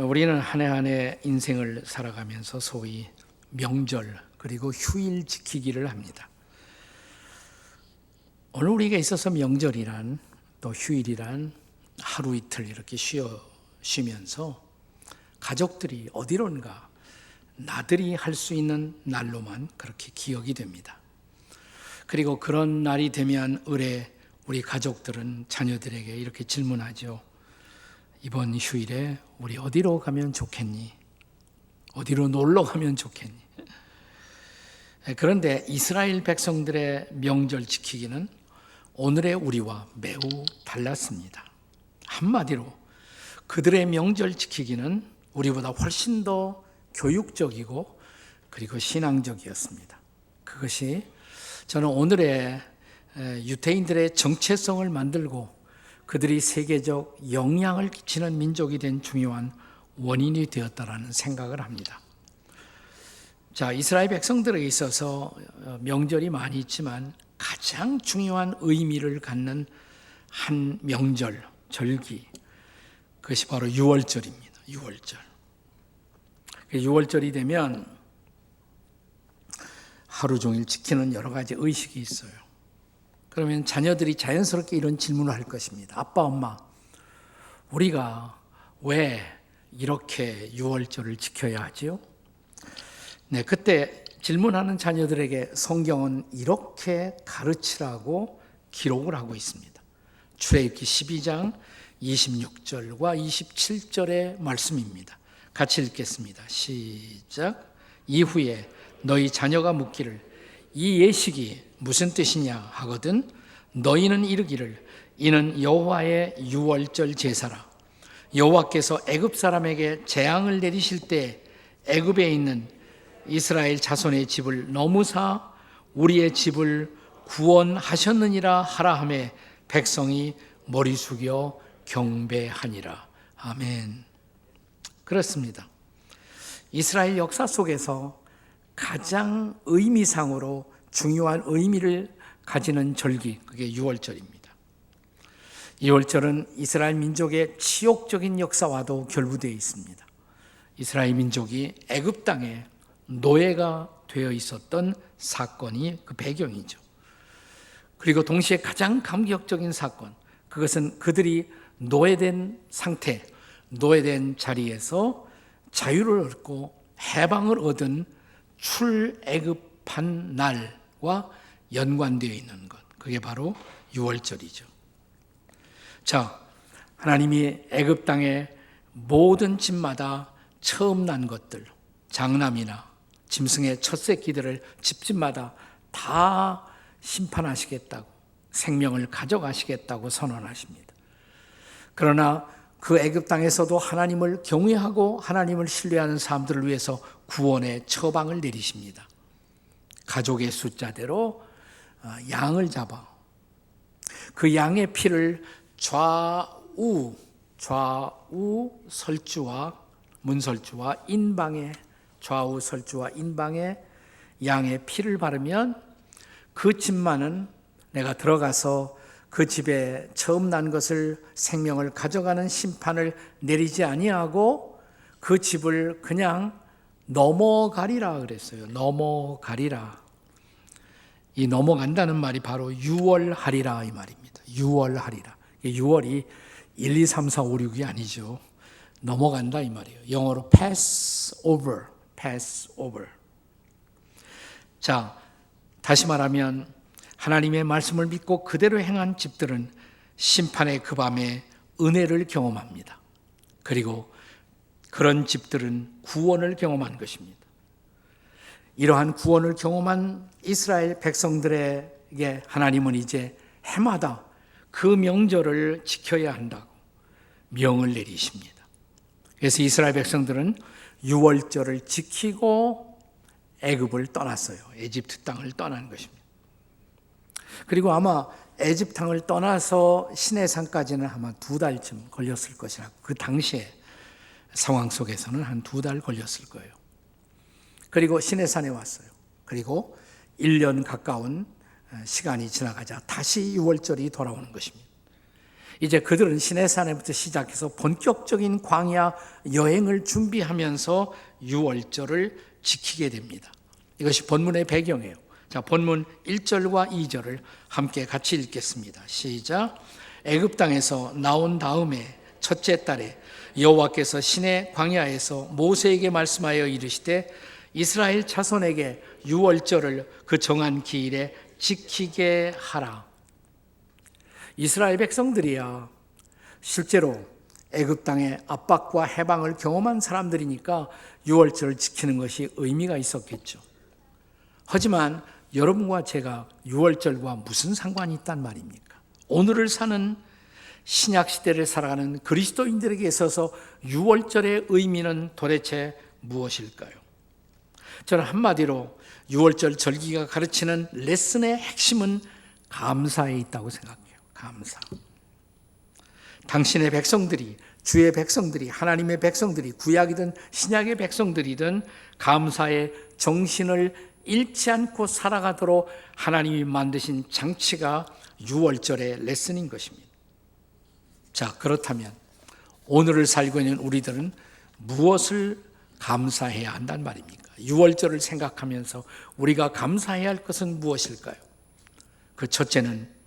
우리는 한 해 한 해 인생을 살아가면서 소위 명절 그리고 휴일 지키기를 합니다. 오늘 우리에게 있어서 명절이란 또 휴일이란 하루 이틀 이렇게 쉬면서 가족들이 어디론가 나들이 할 수 있는 날로만 그렇게 기억이 됩니다. 그리고 그런 날이 되면 의례 우리 가족들은 자녀들에게 이렇게 질문하죠. 이번 휴일에 우리 어디로 가면 좋겠니? 어디로 놀러 가면 좋겠니? 그런데 이스라엘 백성들의 명절 지키기는 오늘의 우리와 매우 달랐습니다. 한마디로 그들의 명절 지키기는 우리보다 훨씬 더 교육적이고 그리고 신앙적이었습니다. 그것이 저는 오늘의 유대인들의 정체성을 만들고 그들이 세계적 영향을 끼치는 민족이 된 중요한 원인이 되었다라는 생각을 합니다. 자, 이스라엘 백성들에 있어서 명절이 많이 있지만 가장 중요한 의미를 갖는 한 명절, 절기, 그것이 바로 유월절입니다. 유월절. 6월절이 되면 하루 종일 지키는 여러 가지 의식이 있어요. 그러면 자녀들이 자연스럽게 이런 질문을 할 것입니다. 아빠, 엄마, 우리가 왜 이렇게 6월절을 지켜야 하지요? 네, 그때 질문하는 자녀들에게 성경은 이렇게 가르치라고 기록을 하고 있습니다. 출애굽기 12장 26절과 27절의 말씀입니다. 같이 읽겠습니다. 시작. 이후에 너희 자녀가 묻기를 이 예식이 무슨 뜻이냐 하거든 너희는 이르기를 이는 여호와의 유월절 제사라. 여호와께서 애굽 사람에게 재앙을 내리실 때 애굽에 있는 이스라엘 자손의 집을 넘으사 우리의 집을 구원하셨느니라 하라 하매 백성이 머리 숙여 경배하니라. 아멘. 그렇습니다. 이스라엘 역사 속에서 가장 의미상으로 중요한 의미를 가지는 절기, 그게 유월절입니다. 유월절은 이스라엘 민족의 치욕적인 역사와도 결부되어 있습니다. 이스라엘 민족이 애굽 땅에 노예가 되어 있었던 사건이 그 배경이죠. 그리고 동시에 가장 감격적인 사건, 그것은 그들이 노예된 상태, 노예된 자리에서 자유를 얻고 해방을 얻은 출애굽한 날과 연관되어 있는 것, 그게 바로 유월절이죠. 자, 하나님이 애굽 땅의 모든 집마다 처음 난 것들, 장남이나 짐승의 첫 새끼들을 집집마다 다 심판하시겠다고, 생명을 가져가시겠다고 선언하십니다. 그러나 그 애굽 땅에서도 하나님을 경외하고 하나님을 신뢰하는 사람들을 위해서 구원의 처방을 내리십니다. 가족의 숫자대로 양을 잡아 그 양의 피를 좌우 설주와 문설주와 인방에 좌우 설주와 인방에 양의 피를 바르면 그 집만은 내가 들어가서 그 집에 처음 난 것을 생명을 가져가는 심판을 내리지 아니하고 그 집을 그냥 넘어가리라 그랬어요. 넘어가리라. 이 넘어간다는 말이 바로 유월하리라 이 말입니다. 유월하리라. 6월이 1, 2, 3, 4, 5, 6이 아니죠. 넘어간다 이 말이에요. 영어로 pass over, pass over. 자, 다시 말하면 하나님의 말씀을 믿고 그대로 행한 집들은 심판의 그 밤에 은혜를 경험합니다. 그리고 그런 집들은 구원을 경험한 것입니다. 이러한 구원을 경험한 이스라엘 백성들에게 하나님은 이제 해마다 그 명절을 지켜야 한다고 명을 내리십니다. 그래서 이스라엘 백성들은 유월절을 지키고 애굽을 떠났어요. 에집트 땅을 떠난 것입니다. 그리고 아마 에집트 땅을 떠나서 시내산까지는 아마 2달쯤 걸렸을 것이라고, 그 당시에 상황 속에서는 한 2달 걸렸을 거예요. 그리고 시내산에 왔어요. 그리고 1년 가까운 시간이 지나가자 다시 유월절이 돌아오는 것입니다. 이제 그들은 시내산에부터 시작해서 본격적인 광야 여행을 준비하면서 유월절을 지키게 됩니다. 이것이 본문의 배경이에요. 자, 본문 1절과 2절을 함께 같이 읽겠습니다. 시작. 애굽 땅에서 나온 다음에 첫째 달에 여호와께서 시내 광야에서 모세에게 말씀하여 이르시되 이스라엘 자손에게 유월절을 그 정한 기일에 지키게 하라. 이스라엘 백성들이야 실제로 애굽 땅의 압박과 해방을 경험한 사람들이니까 유월절을 지키는 것이 의미가 있었겠죠. 하지만 여러분과 제가 유월절과 무슨 상관이 있단 말입니까? 오늘을 사는 신약 시대를 살아가는 그리스도인들에게 있어서 유월절의 의미는 도대체 무엇일까요? 저는 한마디로 유월절 절기가 가르치는 레슨의 핵심은 감사에 있다고 생각해요. 감사. 당신의 백성들이, 주의 백성들이, 하나님의 백성들이, 구약이든 신약의 백성들이든 감사의 정신을 잃지 않고 살아가도록 하나님이 만드신 장치가 유월절의 레슨인 것입니다. 자, 그렇다면 오늘을 살고 있는 우리들은 무엇을 감사해야 한단 말입니까? 유월절을 생각하면서 우리가 감사해야 할 것은 무엇일까요? 그 첫째는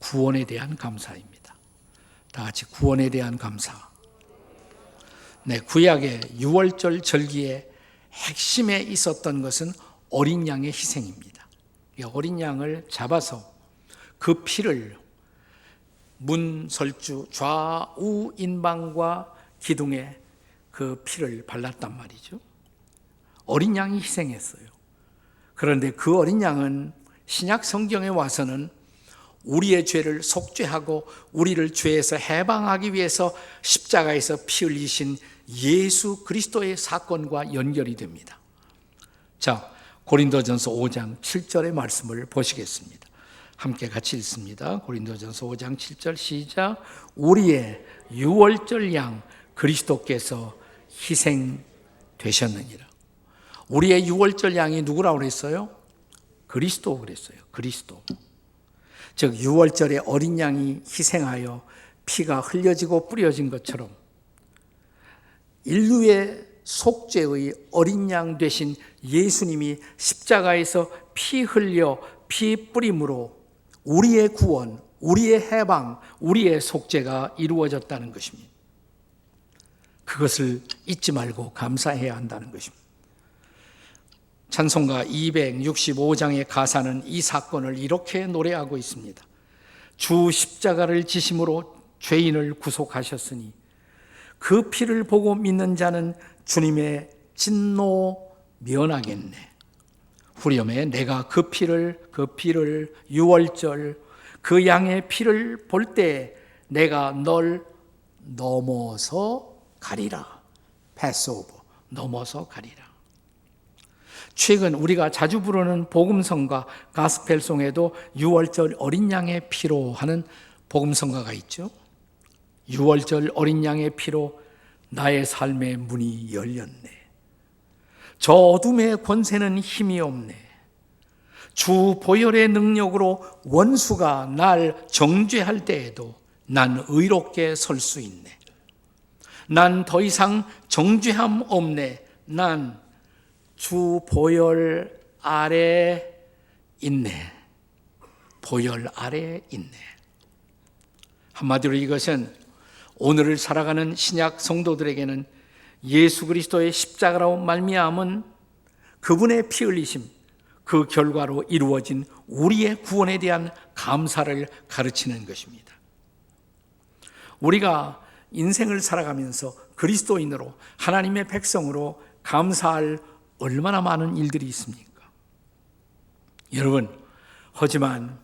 구원에 대한 감사입니다. 다 같이 구원에 대한 감사. 네, 구약의 유월절 절기의 핵심에 있었던 것은 어린 양의 희생입니다. 어린 양을 잡아서 그 피를 문설주 좌우 인방과 기둥에 그 피를 발랐단 말이죠. 어린 양이 희생했어요. 그런데 그 어린 양은 신약 성경에 와서는 우리의 죄를 속죄하고 우리를 죄에서 해방하기 위해서 십자가에서 피 흘리신 예수 그리스도의 사건과 연결이 됩니다. 자, 고린도전서 5장 7절의 말씀을 보시겠습니다. 함께 같이 읽습니다. 고린도전서 5장 7절 시작. 우리의 유월절 양 그리스도께서 희생되셨느니라. 우리의 유월절 양이 누구라고 그랬어요? 그리스도 그랬어요. 그리스도. 즉 유월절에 어린 양이 희생하여 피가 흘려지고 뿌려진 것처럼 인류의 속죄의 어린 양 되신 예수님이 십자가에서 피 흘려 피 뿌림으로 우리의 구원, 우리의 해방, 우리의 속죄가 이루어졌다는 것입니다. 그것을 잊지 말고 감사해야 한다는 것입니다. 찬송가 265장의 가사는 이 사건을 이렇게 노래하고 있습니다. 주 십자가를 지심으로 죄인을 구속하셨으니 그 피를 보고 믿는 자는 주님의 진노 면하겠네. 후렴에 내가 그 피를 유월절 그 양의 피를 볼 때 내가 널 넘어서 가리라. 패스오버, 넘어서 가리라. 최근 우리가 자주 부르는 복음성가 가스펠송에도 유월절 어린 양의 피로 하는 복음성가가 있죠. 유월절 어린 양의 피로 나의 삶의 문이 열렸네. 저 어둠의 권세는 힘이 없네. 주 보혈의 능력으로 원수가 날 정죄할 때에도 난 의롭게 설 수 있네. 난 더 이상 정죄함 없네. 난 주 보혈 아래 있네. 보혈 아래 있네. 한마디로 이것은 오늘을 살아가는 신약 성도들에게는 예수 그리스도의 십자가로 말미암은 그분의 피 흘리심, 그 결과로 이루어진 우리의 구원에 대한 감사를 가르치는 것입니다. 우리가 인생을 살아가면서 그리스도인으로 하나님의 백성으로 감사할 얼마나 많은 일들이 있습니까? 여러분, 하지만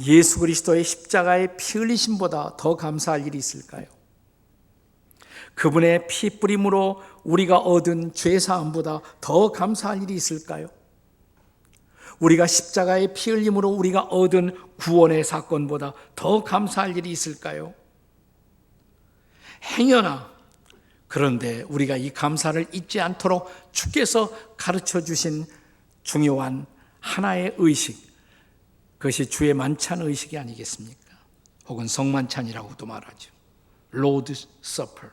예수 그리스도의 십자가의 피 흘리심보다 더 감사할 일이 있을까요? 그분의 피 뿌림으로 우리가 얻은 죄사함보다 더 감사할 일이 있을까요? 우리가 십자가의 피 흘림으로 우리가 얻은 구원의 사건보다 더 감사할 일이 있을까요? 행여나 그런데 우리가 이 감사를 잊지 않도록 주께서 가르쳐 주신 중요한 하나의 의식, 그것이 주의 만찬 의식이 아니겠습니까? 혹은 성만찬이라고도 말하죠. 로드 서퍼.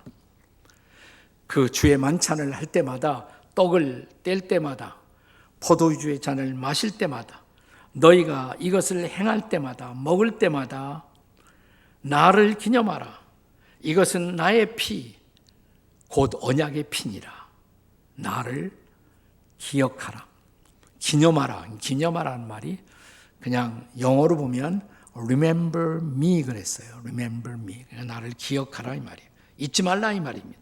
그 주의 만찬을 할 때마다, 떡을 뗄 때마다, 포도주의 잔을 마실 때마다, 너희가 이것을 행할 때마다, 먹을 때마다 나를 기념하라. 이것은 나의 피, 곧 언약의 피니라. 나를 기억하라. 기념하라는 말이 그냥 영어로 보면 remember me 그랬어요. remember me. 나를 기억하라 이 말이에요. 잊지 말라 이 말입니다.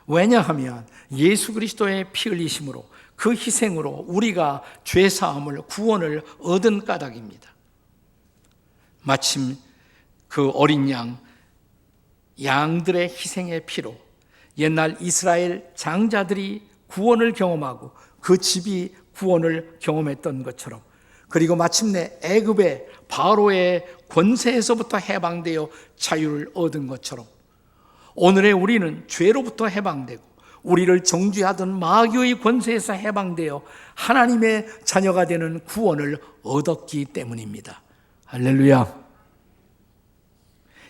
왜냐하면 예수 그리스도의 피 흘리심으로, 그 희생으로 우리가 죄 사함을, 구원을 얻은 까닭입니다. 마침 그 어린 양들의 희생의 피로 옛날 이스라엘 장자들이 구원을 경험하고 그 집이 구원을 경험했던 것처럼, 그리고 마침내 애굽의 바로의 권세에서부터 해방되어 자유를 얻은 것처럼, 오늘의 우리는 죄로부터 해방되고 우리를 정죄하던 마귀의 권세에서 해방되어 하나님의 자녀가 되는 구원을 얻었기 때문입니다. 할렐루야.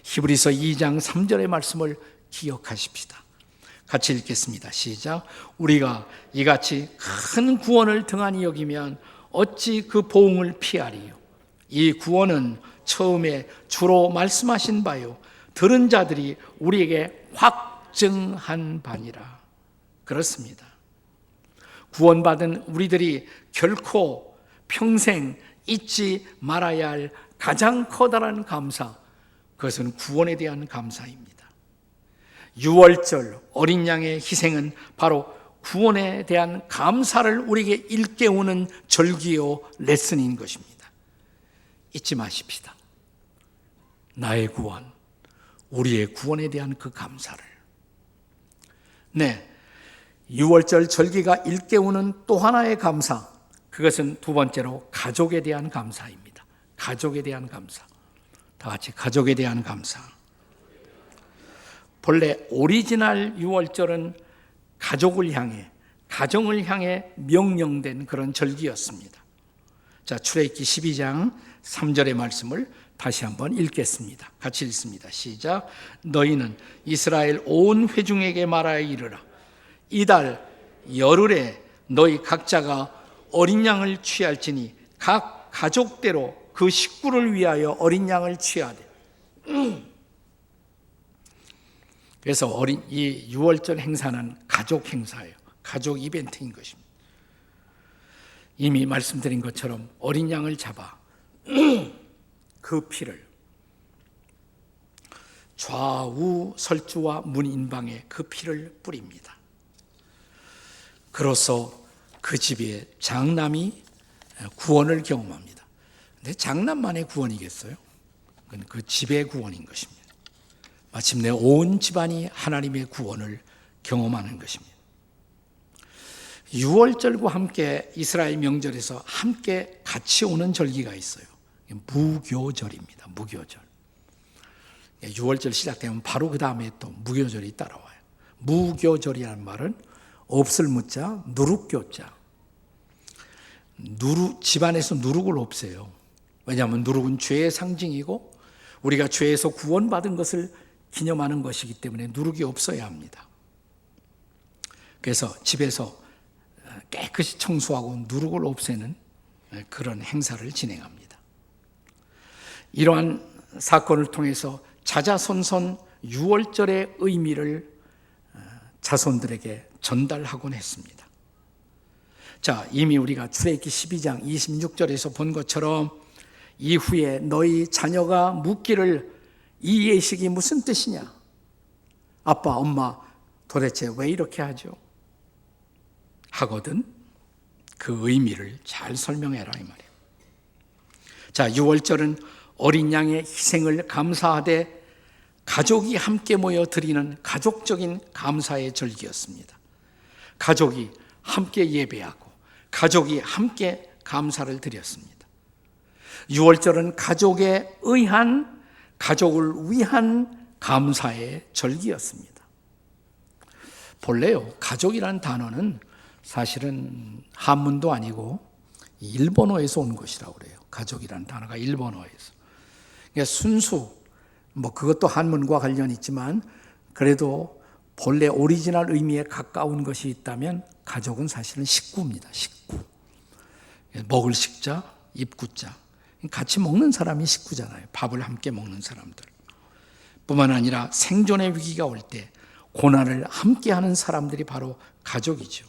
히브리서 2장 3절의 말씀을 기억하십시다. 같이 읽겠습니다. 시작. 우리가 이같이 큰 구원을 등한히 여기면 어찌 그 보응을 피하리요. 이 구원은 처음에 주로 말씀하신 바요, 들은 자들이 우리에게 확증한 바니라. 그렇습니다. 구원받은 우리들이 결코 평생 잊지 말아야 할 가장 커다란 감사, 그것은 구원에 대한 감사입니다. 유월절 어린 양의 희생은 바로 구원에 대한 감사를 우리에게 일깨우는 절기요 레슨인 것입니다. 잊지 마십시다. 나의 구원, 우리의 구원에 대한 그 감사를. 네, 유월절 절기가 일깨우는 또 하나의 감사, 그것은 두 번째로 가족에 대한 감사입니다. 가족에 대한 감사. 다 같이 가족에 대한 감사. 본래 오리지널 유월절은 가족을 향해, 가정을 향해 명령된 그런 절기였습니다. 자, 출애굽기 12장 3절의 말씀을 다시 한번 읽겠습니다. 같이 읽습니다. 시작. 너희는 이스라엘 온 회중에게 말하여 이르라. 이달 열흘에 너희 각자가 어린 양을 취할지니 각 가족대로 그 식구를 위하여 어린 양을 취하되. 그래서 이 유월절 행사는 가족 행사예요. 가족 이벤트인 것입니다. 이미 말씀드린 것처럼 어린 양을 잡아 그 피를 좌우 설주와 문인방에 그 피를 뿌립니다. 그로써 그 집의 장남이 구원을 경험합니다. 근데 장남만의 구원이겠어요? 그건 그 집의 구원인 것입니다. 마침내 온 집안이 하나님의 구원을 경험하는 것입니다. 유월절과 함께 이스라엘 명절에서 함께 같이 오는 절기가 있어요. 무교절입니다. 무교절. 유월절 시작되면 바로 그 다음에 또 무교절이 따라와요. 무교절이라는 말은 없을 무자, 누룩교자. 집안에서 누룩을 없애요. 왜냐하면 누룩은 죄의 상징이고 우리가 죄에서 구원받은 것을 기념하는 것이기 때문에 누룩이 없어야 합니다. 그래서 집에서 깨끗이 청소하고 누룩을 없애는 그런 행사를 진행합니다. 이러한 사건을 통해서 자자손손 유월절의 의미를 자손들에게 전달하곤 했습니다. 자, 이미 우리가 출애굽기 12장 26절에서 본 것처럼 이후에 너희 자녀가 묻기를 이 예식이 무슨 뜻이냐? 아빠, 엄마 도대체 왜 이렇게 하죠? 하거든 그 의미를 잘 설명해라 이 말이에요. 자, 유월절은 어린 양의 희생을 감사하되 가족이 함께 모여 드리는 가족적인 감사의 절기였습니다. 가족이 함께 예배하고 가족이 함께 감사를 드렸습니다. 유월절은 가족을 위한 감사의 절기였습니다. 본래요, 가족이라는 단어는 사실은 한문도 아니고 일본어에서 온 것이라고 그래요. 가족이라는 단어가 일본어에서. 그러니까 순수 뭐 그것도 한문과 관련이 있지만 그래도 본래 오리지널 의미에 가까운 것이 있다면 가족은 사실은 식구입니다. 식구. 먹을 식자, 입구자. 같이 먹는 사람이 식구잖아요. 밥을 함께 먹는 사람들. 뿐만 아니라 생존의 위기가 올 때 고난을 함께하는 사람들이 바로 가족이죠.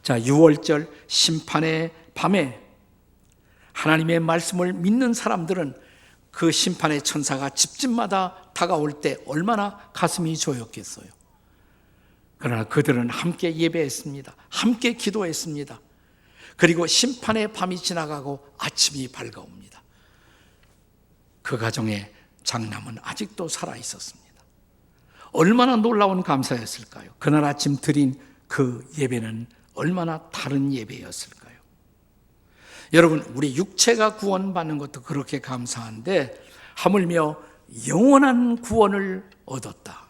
자, 6월절 심판의 밤에 하나님의 말씀을 믿는 사람들은 그 심판의 천사가 집집마다 다가올 때 얼마나 가슴이 조였겠어요. 그러나 그들은 함께 예배했습니다. 함께 기도했습니다. 그리고 심판의 밤이 지나가고 아침이 밝아옵니다. 그 가정의 장남은 아직도 살아 있었습니다. 얼마나 놀라운 감사였을까요? 그날 아침 드린 그 예배는 얼마나 다른 예배였을까요? 여러분, 우리 육체가 구원받는 것도 그렇게 감사한데 하물며 영원한 구원을 얻었다.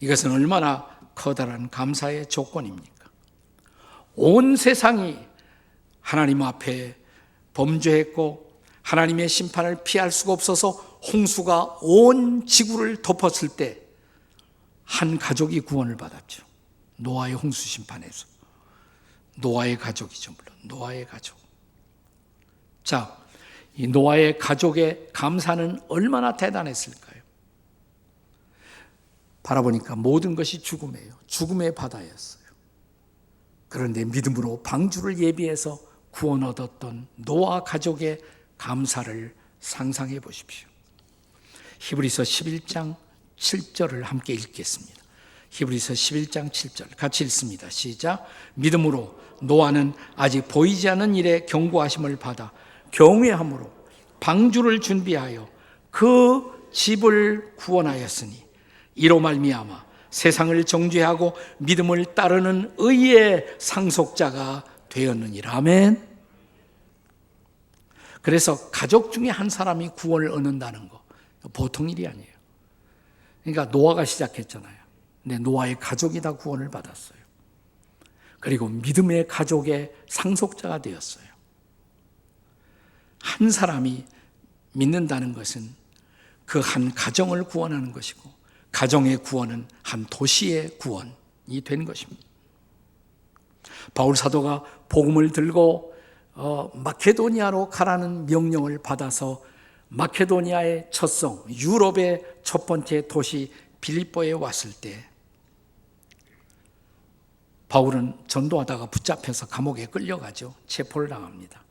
이것은 얼마나 커다란 감사의 조건입니까? 온 세상이 하나님 앞에 범죄했고 하나님의 심판을 피할 수가 없어서 홍수가 온 지구를 덮었을 때 한 가족이 구원을 받았죠. 노아의 홍수 심판에서. 노아의 가족이죠, 물론. 노아의 가족. 자, 이 노아의 가족의 감사는 얼마나 대단했을까요? 바라보니까 모든 것이 죽음이에요. 죽음의 바다였어요. 그런데 믿음으로 방주를 예비해서 구원 얻었던 노아 가족의 감사를 상상해 보십시오. 히브리서 11장 7절을 함께 읽겠습니다. 히브리서 11장 7절 같이 읽습니다. 시작. 믿음으로 노아는 아직 보이지 않는 일에 경고하심을 받아 경외함으로 방주를 준비하여 그 집을 구원하였으니 이로 말미암아 세상을 정죄하고 믿음을 따르는 의의 상속자가 되었느니라. 아멘. 그래서 가족 중에 한 사람이 구원을 얻는다는 거 보통 일이 아니에요. 그러니까 노아가 시작했잖아요. 근데 노아의 가족이 다 구원을 받았어요. 그리고 믿음의 가족의 상속자가 되었어요. 한 사람이 믿는다는 것은 그 한 가정을 구원하는 것이고 가정의 구원은 한 도시의 구원이 된 것입니다. 바울 사도가 복음을 들고 마케도니아로 가라는 명령을 받아서 마케도니아의 첫성, 유럽의 첫 번째 도시 빌립보에 왔을 때 바울은 전도하다가 붙잡혀서 감옥에 끌려가죠. 체포를 당합니다.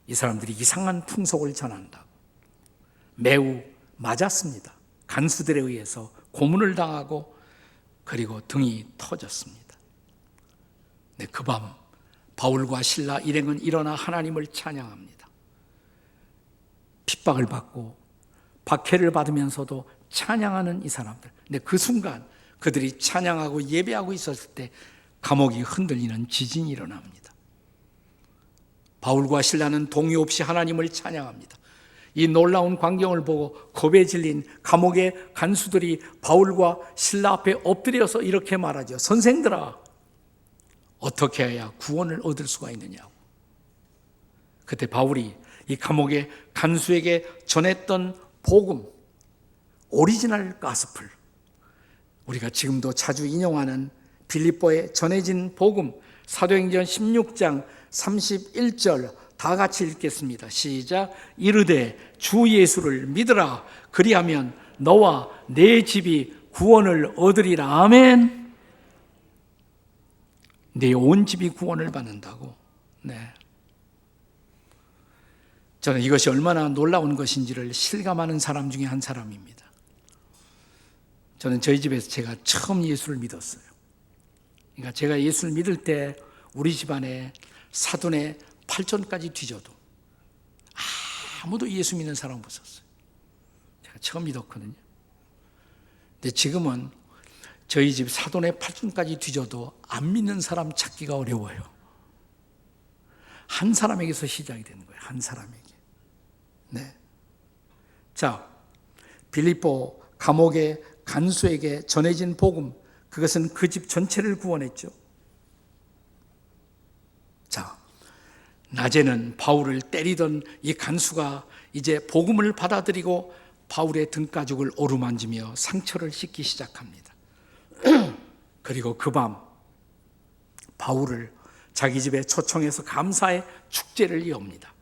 이 사람들이 이상한 풍속을 전한다고 매우 맞았습니다. 간수들에 의해서 고문을 당하고 그리고 등이 터졌습니다. 네, 그 밤 바울과 실라 일행은 일어나 하나님을 찬양합니다. 핍박을 받고 박해를 받으면서도 찬양하는 이 사람들. 근데 그 순간 그들이 찬양하고 예배하고 있었을 때 감옥이 흔들리는 지진이 일어납니다. 바울과 실라는 동의 없이 하나님을 찬양합니다. 이 놀라운 광경을 보고 겁에 질린 감옥의 간수들이 바울과 실라 앞에 엎드려서 이렇게 말하죠. 선생들아, 어떻게 해야 구원을 얻을 수가 있느냐고. 그때 바울이 이 감옥의 간수에게 전했던 복음, 오리지널 가스플, 우리가 지금도 자주 인용하는 빌립보에 전해진 복음, 사도행전 16장 31절 다 같이 읽겠습니다. 시작. 이르되 주 예수를 믿으라. 그리하면 너와 내 집이 구원을 얻으리라. 아멘. 내 온 집이 구원을 받는다고. 네. 저는 이것이 얼마나 놀라운 것인지를 실감하는 사람 중에 한 사람입니다. 저는 저희 집에서 제가 처음 예수를 믿었어요. 그러니까 제가 예수를 믿을 때 우리 집안에 사돈의 팔촌까지 뒤져도 아무도 예수 믿는 사람 없었어요. 제가 처음 믿었거든요. 근데 지금은 저희 집 사돈의 팔촌까지 뒤져도 안 믿는 사람 찾기가 어려워요. 한 사람에게서 시작이 되는 거예요. 한 사람에게. 네. 자, 빌립보 감옥의 간수에게 전해진 복음, 그것은 그 집 전체를 구원했죠. 자, 낮에는 바울을 때리던 이 간수가 이제 복음을 받아들이고 바울의 등가죽을 오르만지며 상처를 씻기 시작합니다. 그리고 그 밤 바울을 자기 집에 초청해서 감사의 축제를 이옵니다.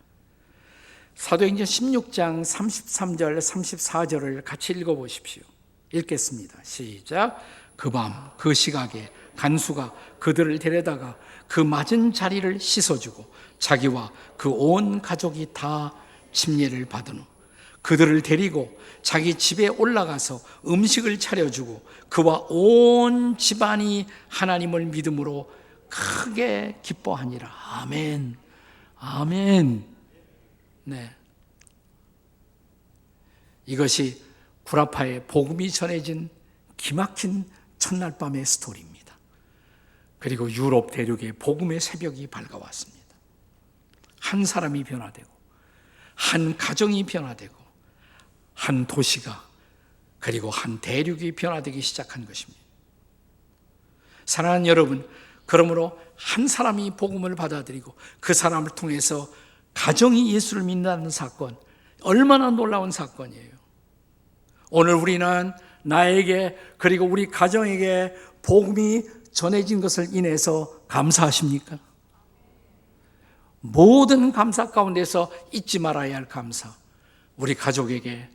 사도행전 16장 33절 34절을 같이 읽어보십시오. 읽겠습니다. 시작. 그 밤 그 시각에 간수가 그들을 데려다가 그 맞은 자리를 씻어주고 자기와 그 온 가족이 다 침례를 받은 후 그들을 데리고 자기 집에 올라가서 음식을 차려주고 그와 온 집안이 하나님을 믿음으로 크게 기뻐하니라. 아멘. 아멘. 네. 이것이 구라파에 복음이 전해진 기막힌 첫날 밤의 스토리입니다. 그리고 유럽 대륙에 복음의 새벽이 밝아왔습니다. 한 사람이 변화되고 한 가정이 변화되고 한 도시가 그리고 한 대륙이 변화되기 시작한 것입니다. 사랑하는 여러분, 그러므로 한 사람이 복음을 받아들이고 그 사람을 통해서 가정이 예수를 믿는다는 사건, 얼마나 놀라운 사건이에요. 오늘 우리는 나에게 그리고 우리 가정에게 복음이 전해진 것을 인해서 감사하십니까? 모든 감사 가운데서 잊지 말아야 할 감사, 우리 가족에게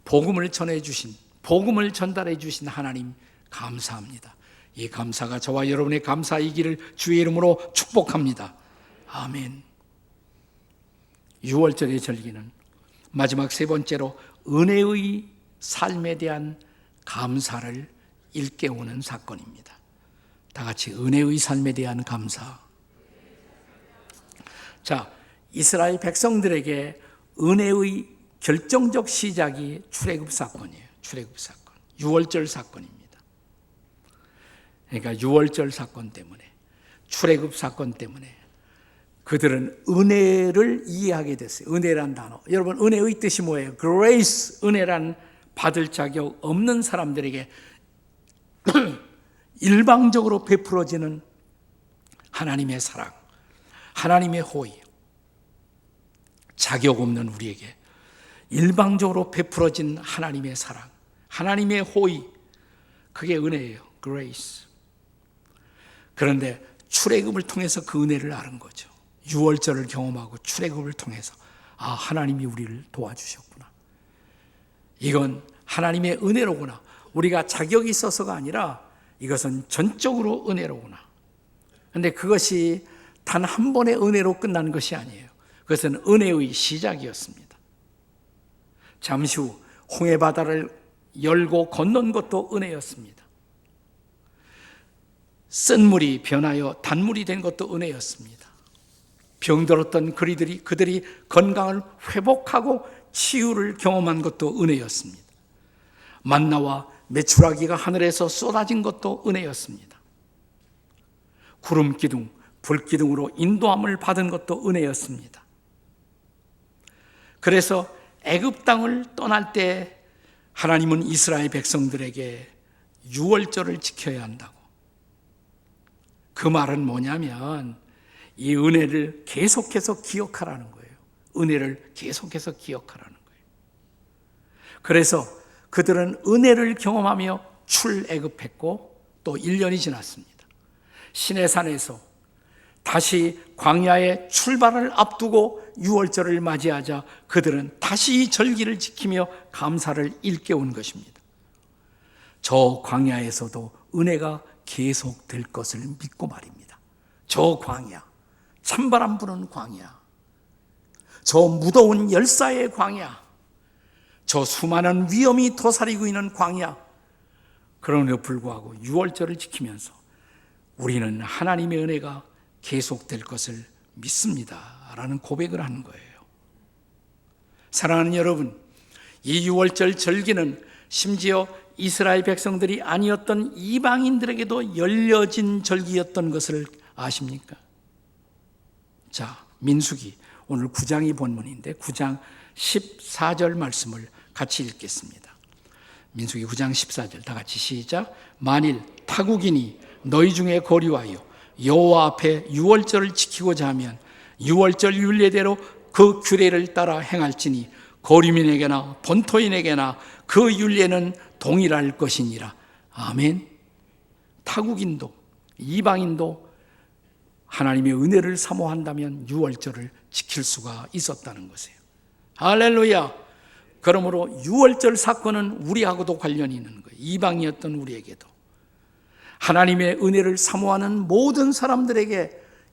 복음을 전해주신, 복음을 전달해 주신 하나님 감사합니다. 이 감사가 저와 여러분의 감사이기를 주의 이름으로 축복합니다. 아멘. 6월절의 절기는 마지막 세 번째로 은혜의 삶에 대한 감사를 일깨우는 사건입니다. 다 같이 은혜의 삶에 대한 감사. 자, 이스라엘 백성들에게 은혜의 결정적 시작이 출애굽 사건이에요. 출애굽 사건. 6월절 사건입니다. 그러니까 6월절 사건 때문에, 출애굽 사건 때문에 그들은 은혜를 이해하게 됐어요. 은혜란 단어. 여러분, 은혜의 뜻이 뭐예요? grace, 은혜란 받을 자격 없는 사람들에게 일방적으로 베풀어지는 하나님의 사랑, 하나님의 호의. 자격 없는 우리에게 일방적으로 베풀어진 하나님의 사랑, 하나님의 호의, 그게 은혜예요. grace. 그런데 출애굽을 통해서 그 은혜를 아는 거죠. 6월절을 경험하고 출애굽을 통해서 하나님이 우리를 도와주셨구나. 이건 하나님의 은혜로구나. 우리가 자격이 있어서가 아니라 이것은 전적으로 은혜로구나. 그런데 그것이 단 한 번의 은혜로 끝나는 것이 아니에요. 그것은 은혜의 시작이었습니다. 잠시 후 홍해 바다를 열고 건넌 것도 은혜였습니다. 쓴 물이 변하여 단물이 된 것도 은혜였습니다. 병들었던 그들이 건강을 회복하고 치유를 경험한 것도 은혜였습니다. 만나와 메추라기가 하늘에서 쏟아진 것도 은혜였습니다. 구름 기둥, 불 기둥으로 인도함을 받은 것도 은혜였습니다. 그래서 애굽 땅을 떠날 때 하나님은 이스라엘 백성들에게 유월절을 지켜야 한다고. 그 말은 뭐냐면 이 은혜를 계속해서 기억하라는 거예요. 은혜를 계속해서 기억하라는 거예요. 그래서 그들은 은혜를 경험하며 출애굽했고 또 1년이 지났습니다. 시내산에서 다시 광야의 출발을 앞두고 유월절을 맞이하자 그들은 다시 이 절기를 지키며 감사를 일깨운 것입니다. 저 광야에서도 은혜가 계속될 것을 믿고 말입니다. 저 광야, 찬바람 부는 광야, 저 무더운 열사의 광야, 저 수많은 위험이 도사리고 있는 광야, 그럼에도 불구하고 유월절을 지키면서 우리는 하나님의 은혜가 계속될 것을 믿습니다 라는 고백을 하는 거예요. 사랑하는 여러분, 이 유월절 절기는 심지어 이스라엘 백성들이 아니었던 이방인들에게도 열려진 절기였던 것을 아십니까? 자, 민수기 오늘 9장이 본문인데 9장 14절 말씀을 같이 읽겠습니다. 민수기 9장 14절 다 같이 시작. 만일 타국인이 너희 중에 거류하여 여호와 앞에 유월절을 지키고자 하면 유월절 율례대로 그 규례를 따라 행할지니 거류민에게나 본토인에게나 그 율례는 동일할 것이니라. 아멘. 타국인도 이방인도 하나님의 은혜를 사모한다면 유월절을 지킬 수가 있었다는 것이에요. 할렐루야. 그러므로 유월절 사건은 우리하고도 관련이 있는 거예요. 이방이었던 우리에게도. 하나님의 은혜를 사모하는 모든 사람들에게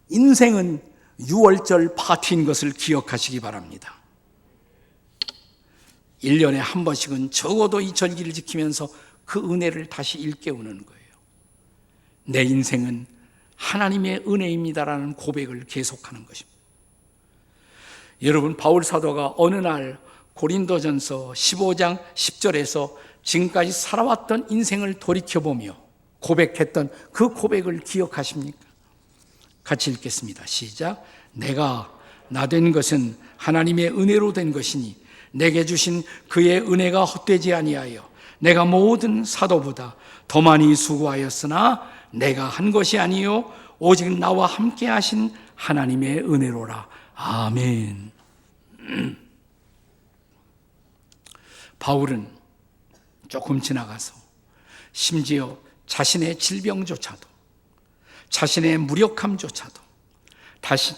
인생은 유월절 파티인 것을 기억하시기 바랍니다. 1년에 한 번씩은 적어도 이 절기를 지키면서 그 은혜를 다시 일깨우는 거예요. 내 인생은 하나님의 은혜입니다라는 고백을 계속하는 것입니다. 여러분, 바울 사도가 어느 날 고린도전서 15장 10절에서 지금까지 살아왔던 인생을 돌이켜보며 고백했던 그 고백을 기억하십니까? 같이 읽겠습니다. 시작. 내가 나 된 것은 하나님의 은혜로 된 것이니 내게 주신 그의 은혜가 헛되지 아니하여 내가 모든 사도보다 더 많이 수고하였으나 내가 한 것이 아니요 오직 나와 함께 하신 하나님의 은혜로라. 아멘. 바울은 조금 지나가서 심지어 자신의 질병조차도, 자신의 무력함조차도,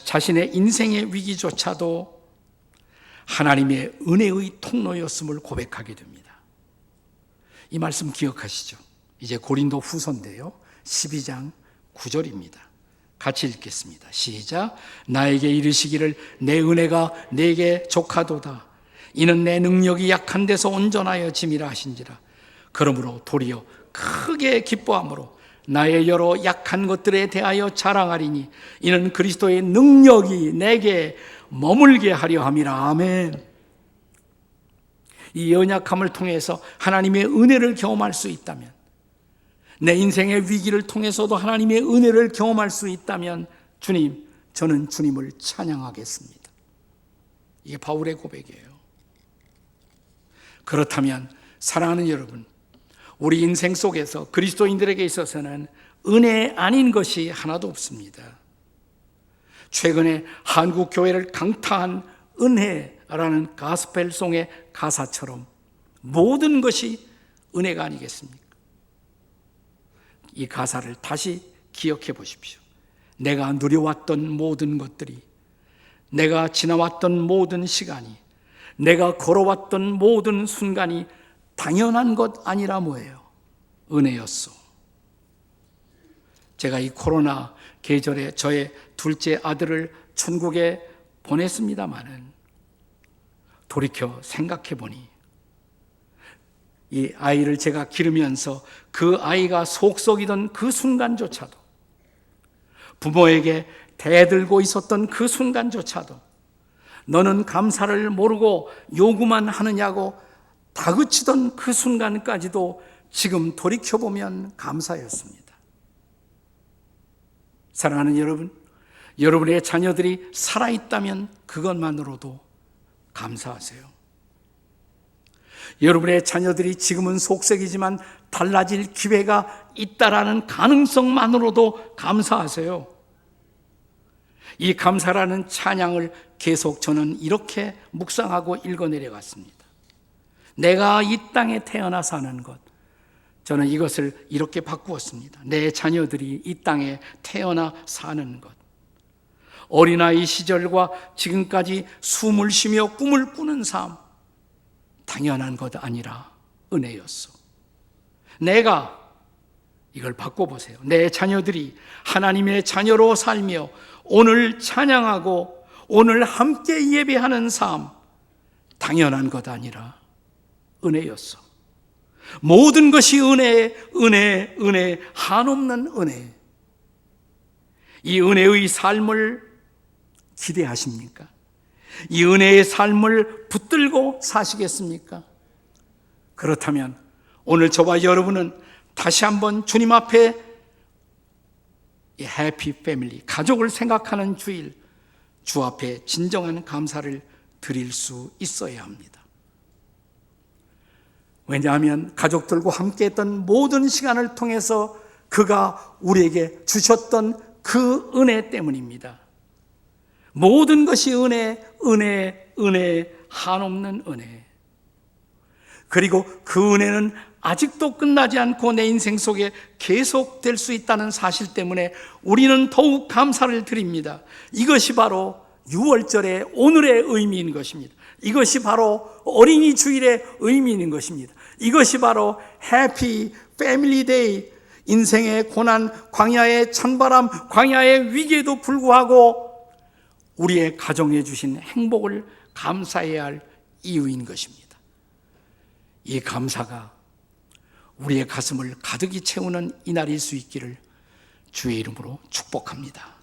자신의 인생의 위기조차도 하나님의 은혜의 통로였음을 고백하게 됩니다. 이 말씀 기억하시죠? 이제 고린도 후서인데요, 12장 9절입니다. 같이 읽겠습니다. 시작. 나에게 이르시기를 내 은혜가 내게 족하도다. 이는 내 능력이 약한 데서 온전하여 짐이라 하신지라. 그러므로 도리어 크게 기뻐함으로 나의 여러 약한 것들에 대하여 자랑하리니 이는 그리스도의 능력이 내게 머물게 하려 함이라. 아멘. 이 연약함을 통해서 하나님의 은혜를 경험할 수 있다면, 내 인생의 위기를 통해서도 하나님의 은혜를 경험할 수 있다면, 주님, 저는 주님을 찬양하겠습니다. 이게 바울의 고백이에요. 그렇다면 사랑하는 여러분, 우리 인생 속에서 그리스도인들에게 있어서는 은혜 아닌 것이 하나도 없습니다. 최근에 한국 교회를 강타한 은혜라는 가스펠송의 가사처럼 모든 것이 은혜가 아니겠습니까? 이 가사를 다시 기억해 보십시오. 내가 누려왔던 모든 것들이, 내가 지나왔던 모든 시간이, 내가 걸어왔던 모든 순간이 당연한 것 아니라 뭐예요? 은혜였어. 제가 이 코로나 계절에 저의 둘째 아들을 천국에 보냈습니다마는 돌이켜 생각해 보니 이 아이를 제가 기르면서 그 아이가 속썩이던 그 순간조차도, 부모에게 대들고 있었던 그 순간조차도, 너는 감사를 모르고 요구만 하느냐고 다그치던 그 순간까지도 지금 돌이켜보면 감사였습니다. 사랑하는 여러분, 여러분의 자녀들이 살아있다면 그것만으로도 감사하세요. 여러분의 자녀들이 지금은 속색이지만 달라질 기회가 있다라는 가능성만으로도 감사하세요. 이 감사라는 찬양을 계속 저는 이렇게 묵상하고 읽어내려갔습니다. 내가 이 땅에 태어나 사는 것, 저는 이것을 이렇게 바꾸었습니다. 내 자녀들이 이 땅에 태어나 사는 것, 어린아이 시절과 지금까지 숨을 쉬며 꿈을 꾸는 삶, 당연한 것 아니라 은혜였어. 내가, 이걸 바꿔보세요. 내 자녀들이 하나님의 자녀로 살며 오늘 찬양하고 오늘 함께 예배하는 삶, 당연한 것 아니라 은혜였어. 모든 것이 은혜, 은혜, 은혜, 한없는 은혜. 이 은혜의 삶을 기대하십니까? 이 은혜의 삶을 붙들고 사시겠습니까? 그렇다면 오늘 저와 여러분은 다시 한번 주님 앞에 이 해피 패밀리, 가족을 생각하는 주일, 주 앞에 진정한 감사를 드릴 수 있어야 합니다. 왜냐하면 가족들과 함께했던 모든 시간을 통해서 그가 우리에게 주셨던 그 은혜 때문입니다. 모든 것이 은혜, 은혜, 은혜, 한없는 은혜, 그리고 그 은혜는 아직도 끝나지 않고 내 인생 속에 계속될 수 있다는 사실 때문에 우리는 더욱 감사를 드립니다. 이것이 바로 6월절의 오늘의 의미인 것입니다. 이것이 바로 어린이 주일의 의미인 것입니다. 이것이 바로 해피 패밀리 데이, 인생의 고난, 광야의 찬바람, 광야의 위기에도 불구하고 우리의 가정에 주신 행복을 감사해야 할 이유인 것입니다. 이 감사가 우리의 가슴을 가득히 채우는 이날일 수 있기를 주의 이름으로 축복합니다.